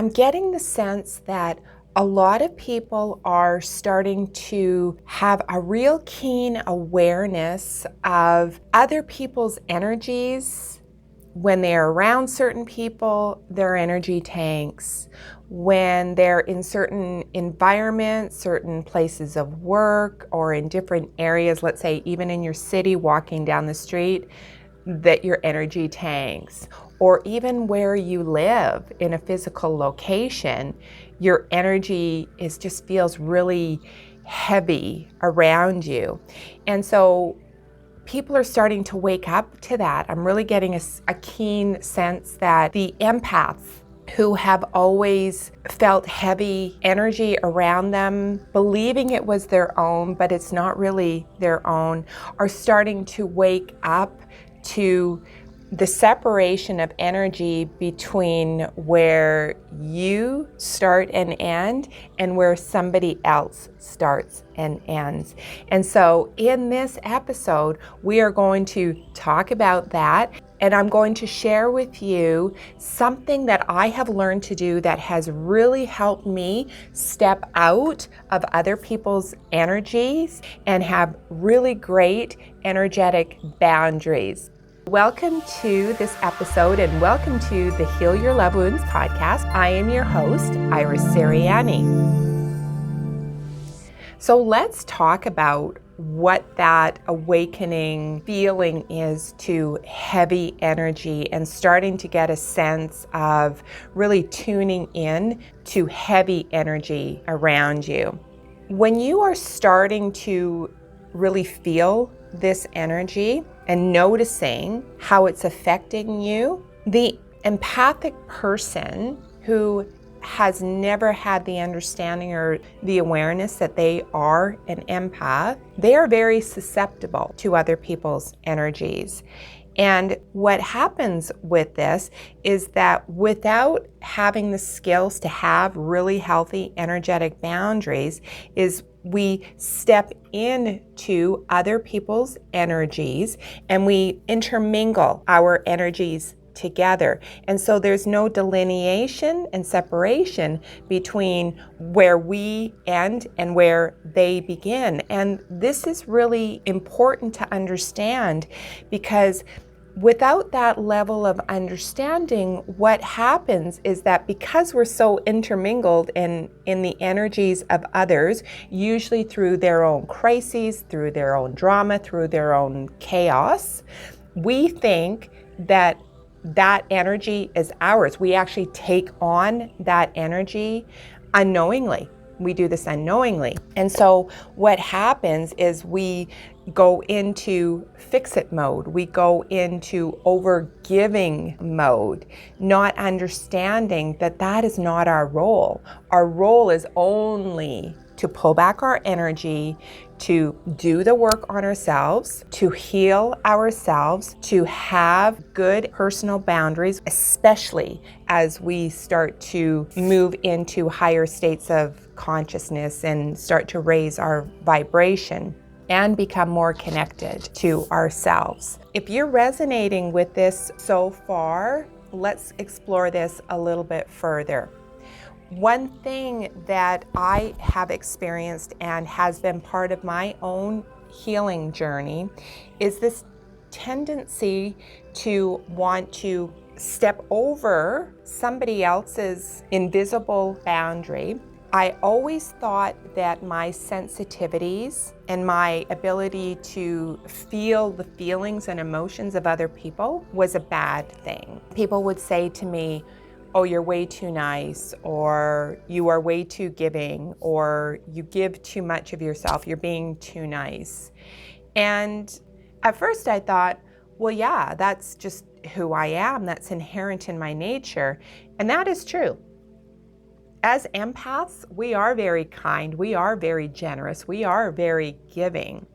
I'm getting the sense that a lot of people are starting to have a real keen awareness of other people's energies. When they're around certain people, their energy tanks. When they're in certain environments, certain places of work, or in different areas, let's say even in your city, walking down the street, that your energy tanks. Or even where you live in a physical location, your energy just feels really heavy around you. And so people are starting to wake up to that. I'm really getting a keen sense that the empaths who have always felt heavy energy around them, believing it was their own, but it's not really their own, are starting to wake up to the separation of energy between where you start and end and where somebody else starts and ends. And so in this episode, we are going to talk about that, and I'm going to share with you something that I have learned to do that has really helped me step out of other people's energies and have really great energetic boundaries. Welcome to this episode and welcome to the Heal Your Love Wounds podcast. I am your host, Iris Siriani. So let's talk about what that awakening feeling is to heavy energy and starting to get a sense of really tuning in to heavy energy around you. When you are starting to really feel this energy and noticing how it's affecting you, the empathic person who has never had the understanding or the awareness that they are an empath, they are very susceptible to other people's energies. And what happens with this is that without having the skills to have really healthy energetic boundaries, is we step into other people's energies and we intermingle our energies together. And so there's no delineation and separation between where we end and where they begin. And this is really important to understand, because without that level of understanding, what happens is that because we're so intermingled in the energies of others, usually through their own crises, through their own drama, through their own chaos, we think that energy is ours. We actually take on that energy unknowingly. We do this unknowingly. And so what happens is we go into fix-it mode. We go into over-giving mode, not understanding that that is not our role. Our role is only to pull back our energy, to do the work on ourselves, to heal ourselves, to have good personal boundaries, especially as we start to move into higher states of consciousness and start to raise our vibration and become more connected to ourselves. If you're resonating with this so far, let's explore this a little bit further. One thing that I have experienced and has been part of my own healing journey is this tendency to want to step over somebody else's invisible boundary. I always thought that my sensitivities and my ability to feel the feelings and emotions of other people was a bad thing. People would say to me, "Oh, you're way too nice," or "You are way too giving," or "You give too much of yourself, you're being too nice." And at first I thought, well, yeah, that's just who I am. That's inherent in my nature. And that is true. As empaths, we are very kind, we are very generous, we are very giving.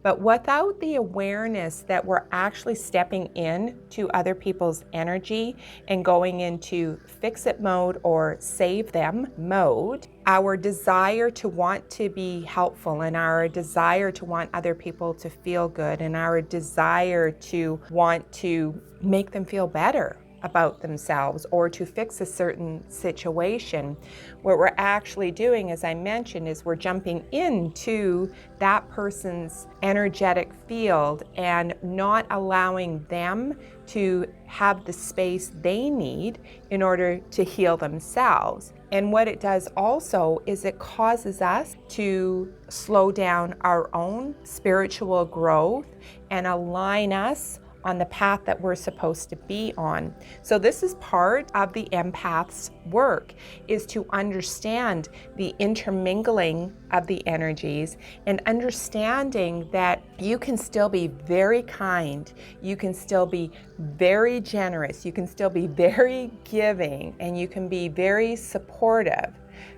But without the awareness that we're actually stepping in to other people's energy and going into fix-it mode or save them mode, our desire to want to be helpful and our desire to want other people to feel good and our desire to want to make them feel better about themselves or to fix a certain situation. What we're actually doing, as I mentioned, is we're jumping into that person's energetic field and not allowing them to have the space they need in order to heal themselves. And what it does also is it causes us to slow down our own spiritual growth and align us on the path that we're supposed to be on. So this is part of the empath's work, is to understand the intermingling of the energies and understanding that you can still be very kind, you can still be very generous, you can still be very giving, and you can be very supportive.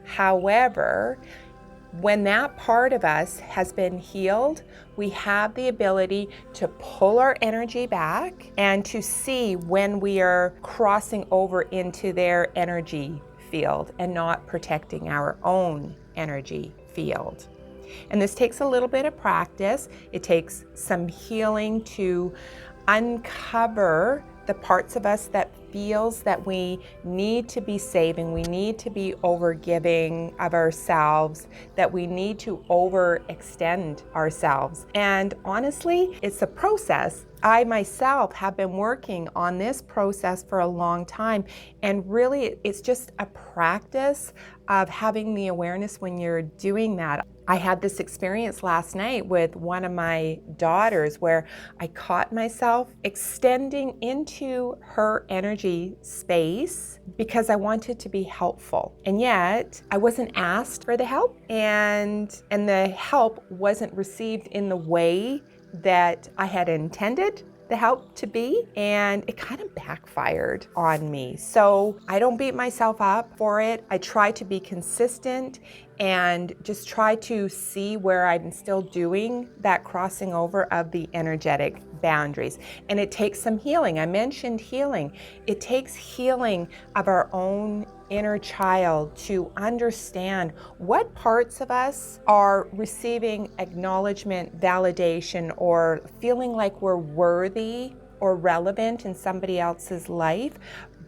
However, when that part of us has been healed, we have the ability to pull our energy back and to see when we are crossing over into their energy field and not protecting our own energy field. And this takes a little bit of practice. It takes some healing to uncover the parts of us that feels that we need to be saving, we need to be overgiving of ourselves, that we need to overextend ourselves. And honestly, it's a process. I myself have been working on this process for a long time, and really it's just a practice of having the awareness when you're doing that. I had this experience last night with one of my daughters where I caught myself extending into her energy space because I wanted to be helpful. And yet I wasn't asked for the help, and the help wasn't received in the way that I had intended the help to be, and it kind of backfired on me. So I don't beat myself up for it. I try to be consistent and just try to see where I'm still doing that crossing over of the energetic boundaries. And it takes some healing. I mentioned healing. It takes healing of our own inner child to understand what parts of us are receiving acknowledgement, validation, or feeling like we're worthy or relevant in somebody else's life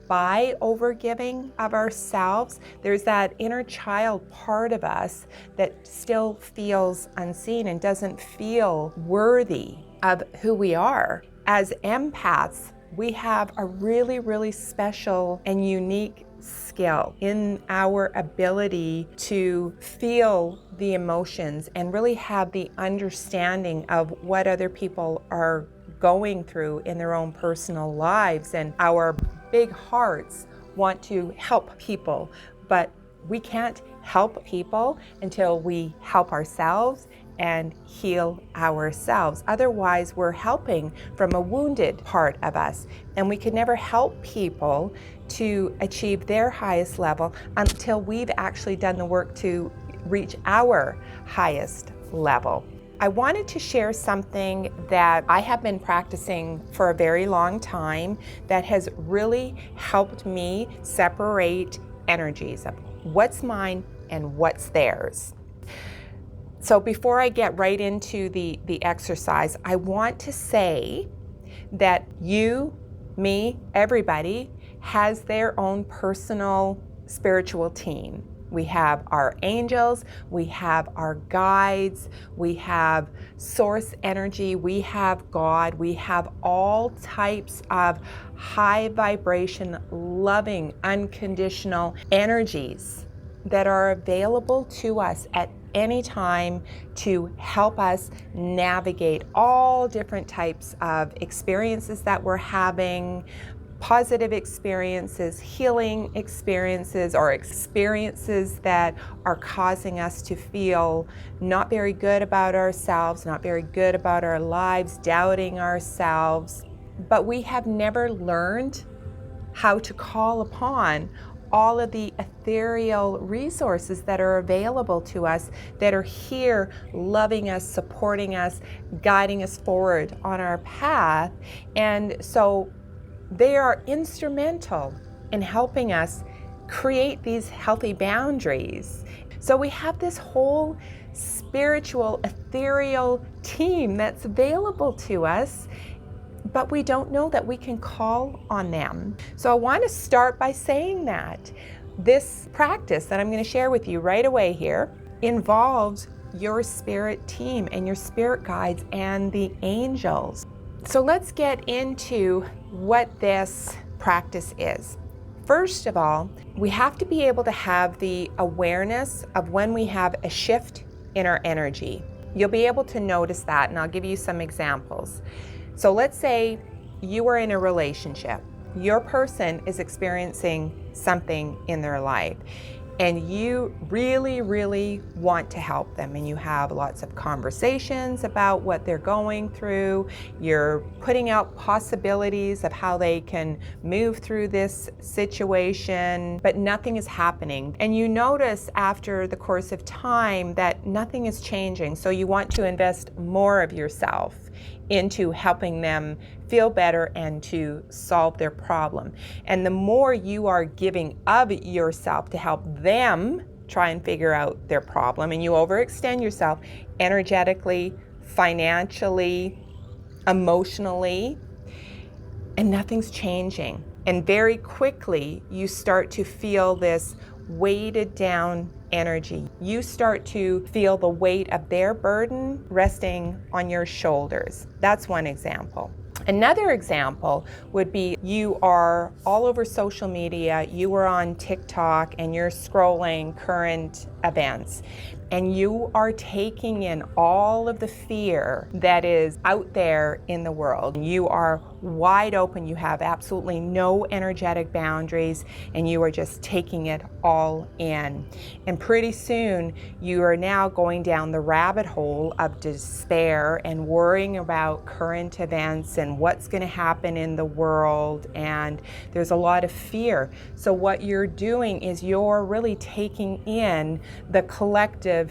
by overgiving of ourselves. There's that inner child part of us that still feels unseen and doesn't feel worthy of who we are. As empaths, we have a really, really special and unique skill in our ability to feel the emotions and really have the understanding of what other people are going through in their own personal lives. And our big hearts want to help people, but we can't help people until we help ourselves and heal ourselves. Otherwise, we're helping from a wounded part of us, and we can never help people to achieve their highest level until we've actually done the work to reach our highest level. I wanted to share something that I have been practicing for a very long time that has really helped me separate energies of what's mine and what's theirs. So before I get right into the exercise, I want to say that you, me, everybody has their own personal spiritual team. We have our angels, we have our guides, we have source energy, we have God, we have all types of high vibration, loving, unconditional energies that are available to us at any time to help us navigate all different types of experiences that we're having, positive experiences, healing experiences, or experiences that are causing us to feel not very good about ourselves, not very good about our lives, doubting ourselves. But we have never learned how to call upon all of the ethereal resources that are available to us, that are here loving us, supporting us, guiding us forward on our path. And so they are instrumental in helping us create these healthy boundaries. So we have this whole spiritual, ethereal team that's available to us, but we don't know that we can call on them. So I want to start by saying that this practice that I'm going to share with you right away here involves your spirit team and your spirit guides and the angels. So let's get into what this practice is. First of all, we have to be able to have the awareness of when we have a shift in our energy. You'll be able to notice that, and I'll give you some examples. So let's say you are in a relationship. Your person is experiencing something in their life, and you really want to help them, and you have lots of conversations about what they're going through. You're putting out possibilities of how they can move through this situation, but nothing is happening. And you notice after the course of time that nothing is changing, so you want to invest more of yourself into helping them feel better and to solve their problem. And the more you are giving of yourself to help them try and figure out their problem, and you overextend yourself energetically, financially, emotionally, and nothing's changing. And very quickly, you start to feel this weighted down energy. You start to feel the weight of their burden resting on your shoulders. That's one example. Another example would be you are all over social media, you are on TikTok and you're scrolling current events, and you are taking in all of the fear that is out there in the world. You are wide open, you have absolutely no energetic boundaries, and you are just taking it all in. And pretty soon you are now going down the rabbit hole of despair and worrying about current events and what's going to happen in the world, and there's a lot of fear. So what you're doing is you're really taking in the collective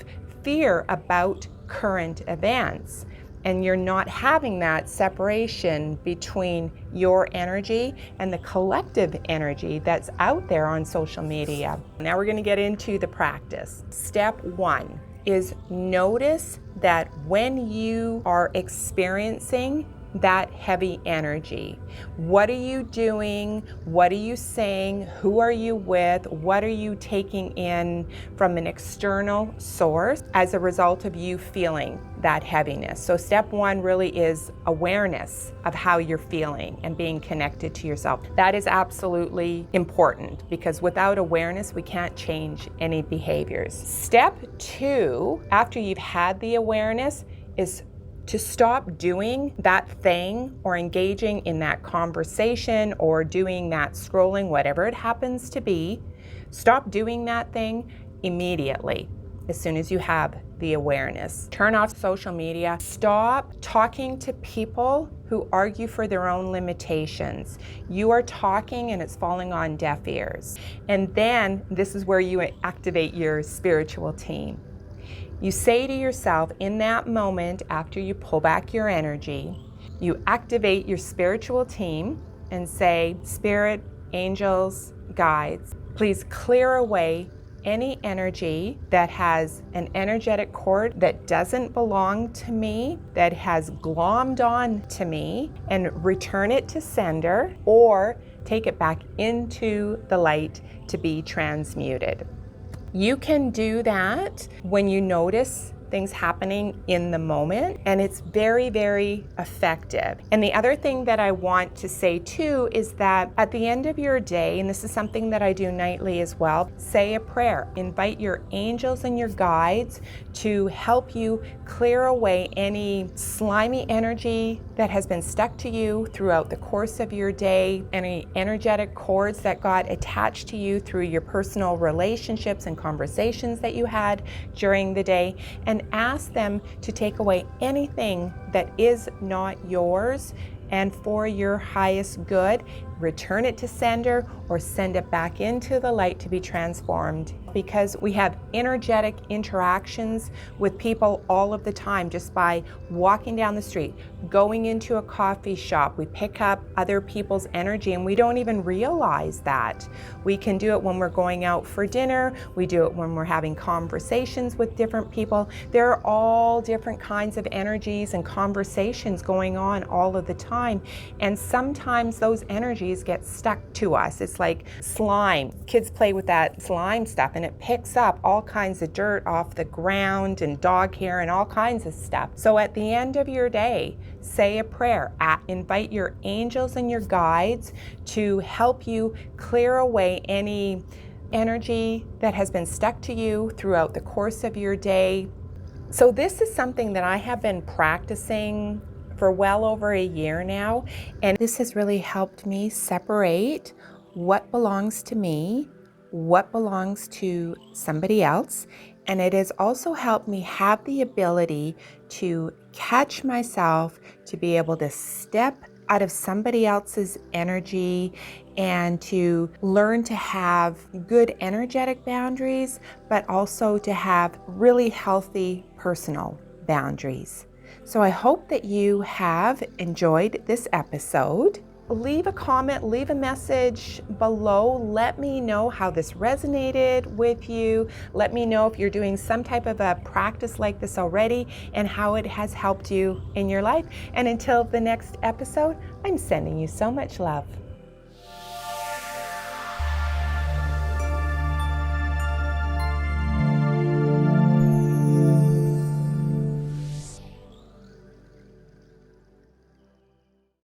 fear about current events, and you're not having that separation between your energy and the collective energy that's out there on social media. Now we're going to get into the practice. Step one is notice that when you are experiencing that heavy energy, what are you doing? What are you saying? Who are you with? What are you taking in from an external source as a result of you feeling that heaviness? So step one really is awareness of how you're feeling and being connected to yourself. That is absolutely important, because without awareness, we can't change any behaviors. Step two, after you've had the awareness, is to stop doing that thing or engaging in that conversation or doing that scrolling, whatever it happens to be. Stop doing that thing immediately as soon as you have the awareness. Turn off social media. Stop talking to people who argue for their own limitations. You are talking and it's falling on deaf ears. And then this is where you activate your spiritual team. You say to yourself in that moment, after you pull back your energy, you activate your spiritual team and say, Spirit, angels, guides, please clear away any energy that has an energetic cord that doesn't belong to me, that has glommed on to me, and return it to sender, or take it back into the light to be transmuted. You can do that when you notice things happening in the moment, and it's very effective. And the other thing that I want to say too is that at the end of your day, and this is something that I do nightly as well, say a prayer. Invite your angels and your guides to help you clear away any slimy energy that has been stuck to you throughout the course of your day, any energetic cords that got attached to you through your personal relationships and conversations that you had during the day, and ask them to take away anything that is not yours and for your highest good. return it to sender or send it back into the light to be transformed, because we have energetic interactions with people all of the time just by walking down the street, going into a coffee shop. We pick up other people's energy and we don't even realize that. We can do it when we're going out for dinner. We do it when we're having conversations with different people. There are all different kinds of energies and conversations going on all of the time. And sometimes those energies get stuck to us. It's like slime. Kids play with that slime stuff and it picks up all kinds of dirt off the ground and dog hair and all kinds of stuff. So at the end of your day, say a prayer. Invite your angels and your guides to help you clear away any energy that has been stuck to you throughout the course of your day. So this is something that I have been practicing for well over a year now, and this has really helped me separate what belongs to me, what belongs to somebody else, and it has also helped me have the ability to catch myself, to be able to step out of somebody else's energy and to learn to have good energetic boundaries, but also to have really healthy personal boundaries. So I hope that you have enjoyed this episode. Leave a comment, leave a message below. Let me know how this resonated with you. Let me know if you're doing some type of a practice like this already and how it has helped you in your life. And until the next episode, I'm sending you so much love.